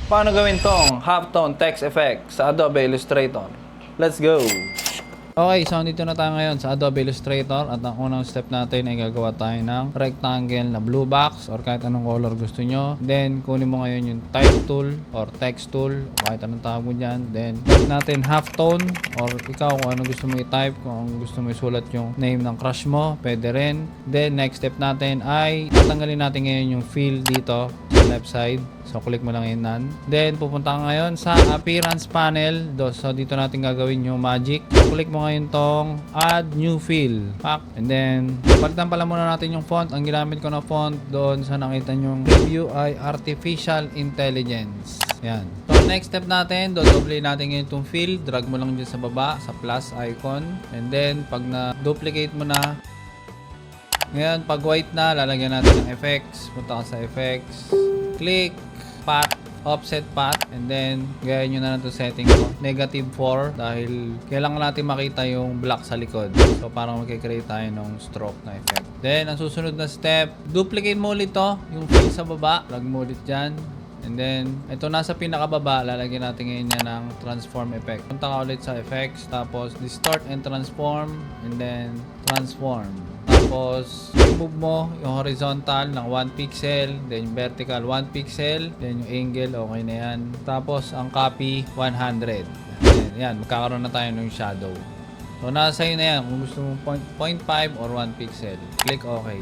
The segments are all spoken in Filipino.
Paano gawin tong halftone text effect sa Adobe Illustrator? Let's go! Okay, so dito na tayo ngayon sa Adobe Illustrator at ang unang step natin ay gagawa tayo ng rectangle na blue box or kahit anong color gusto nyo. Then, kunin mo ngayon yung type tool or text tool o kahit anong tawag mo dyan. Then, type natin halftone or ikaw kung ano gusto mo i-type, kung gusto mo isulat yung name ng crush mo, pwede rin. Then, next step natin ay tatanggalin natin ngayon yung fill dito sa left side. So, click mo lang yun nan. Then, pupunta ka ngayon sa appearance panel. So, dito natin gagawin yung magic. So, click mo ngayon tong add new fill. Pak. And then, palitan pala muna natin yung font. Ang ginamit ko na font doon sa nakita nyo preview ay Artificial Intelligence. Yan. So, next step natin, dodoble natin ngayon itong fill. Drag mo lang dyan sa baba, sa plus icon. And then, pag na-duplicate mo na, ngayon, pag white na, lalagyan natin ng effects. Punta ka sa effects. Click, path, offset path, and then gaya nyo na lang ito setting ko. -4 dahil kailangan natin makita yung black sa likod. So parang magkikreate tayo ng stroke na effect. Then ang susunod na step, duplicate mo ulit to, yung fill sa baba. Drag mo ulit dyan. And then, ito nasa pinakababa, lalagyan natin ngayon yan ng transform effect. Punta ka ulit sa effects, tapos distort and transform, and then transform. Tapos, remove mo yung horizontal ng 1 pixel, then yung vertical 1 pixel, then yung angle, okay na yan. Tapos, ang copy, 100. Yan, magkakaroon na tayo ng shadow. So, nasa sa'yo na yan. Kung gusto mo 0.5 or 1 pixel, click OK.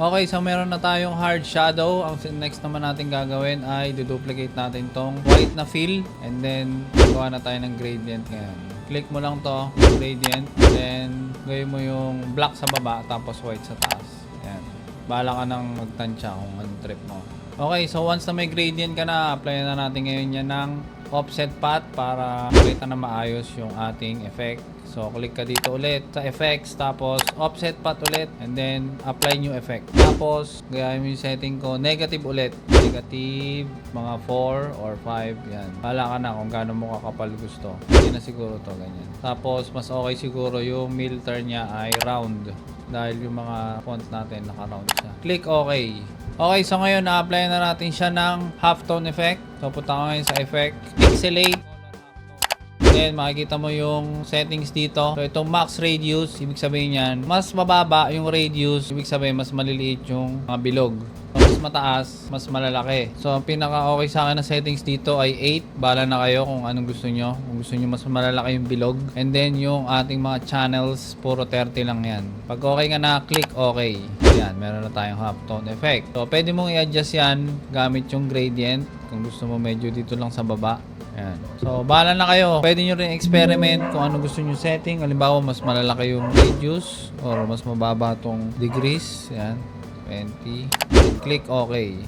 Okay, so meron na tayong hard shadow. Ang next naman natin gagawin ay duplicate natin tong white na fill, and then gawa na tayo ng gradient ngayon. Click mo lang to, gradient, then gawin mo yung black sa baba tapos white sa taas. Ayan. Bahala ka nang magtansya kung anong trip mo. Okay, so once na may gradient ka na, apply na natin ngayon yan ng offset path para makita na maayos yung ating effect. So, click ka dito ulit sa effects, tapos offset path ulit, and then apply new effect. Tapos, gayahin mo yung setting ko, negative ulit. Negative, mga 4 or 5, yan. Bahala ka na kung gaano mo kakapal gusto. Hindi na siguro to ganyan. Tapos, mas okay siguro yung middle turn niya ay round. Dahil yung mga font natin naka-round siya. Click OK. Okay, so ngayon na-apply na natin siya ng halftone effect. So, punta ka ngayon sa effect, pixelate. Then, makikita mo yung settings dito. So, itong max radius, ibig sabihin yan, mas mababa yung radius, ibig sabihin mas maliliit yung mga bilog. So, mas mataas, mas malalaki. So, ang pinaka-okay sa akin na settings dito ay 8. Bala na kayo kung anong gusto nyo. Kung gusto nyo mas malalaki yung bilog. And then, yung ating mga channels, puro 30 lang yan. Pag okay nga na, click OK. Yan, meron na tayong halftone effect. So, pwede mong i-adjust yan gamit yung gradient. Kung gusto mo medyo dito lang sa baba. Yan. So, bahala na kayo. Pwede nyo rin experiment kung ano gusto nyo setting. Halimbawa, mas malalaki yung radius or mas mababa tong degrees. Yan. 20. Click OK.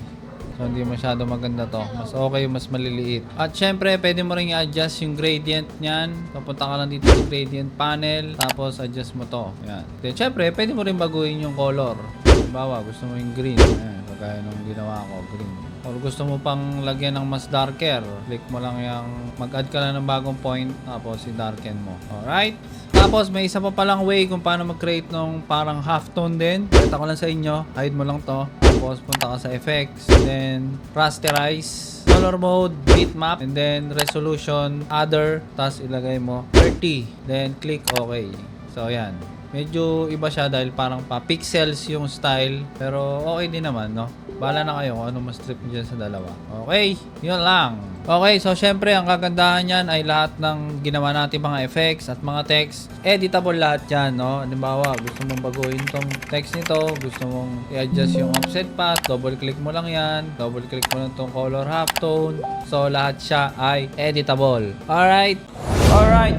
So, hindi masyado maganda to. Mas okay yung mas maliliit. At syempre, pwede mo rin i-adjust yung gradient nyan. Papunta ka lang dito sa gradient panel. Tapos, adjust mo to. Yan. Then, syempre, pwede mo rin baguhin yung color. Halimbawa, gusto mo yung green. Ayan. Kagaya nung ginawa ko, green. Or gusto mo pang lagyan ng mas darker, click mo lang yung mag-add ka lang ng bagong point, tapos i-darken mo. Alright? Tapos may isa pa palang way kung paano mag-create ng parang halftone din. Kita ko lang sa inyo, hide mo lang to. Tapos punta ka sa effects, then rasterize, color mode, bitmap, and then resolution, other, tapos ilagay mo 30. Then click OK. So yan. Medyo iba siya dahil parang pa pixels yung style, pero okay din naman, no? Bahala na kayo kung ano mas trip nyo dyan sa dalawa. Okay, yun lang. Okay, so syempre ang kagandahan yan ay lahat ng ginawa natin mga effects at mga text, editable lahat yan, no? Halimbawa, gusto mong baguhin tong text nito, gusto mong i-adjust yung offset path, double click mo lang yan, double click mo lang tong color halftone. So lahat siya ay editable. Alright,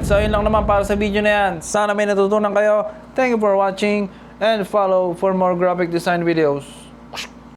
so yun lang naman para sa video na yan. Sana may natutunan kayo. Thank you for watching and follow for more graphic design videos.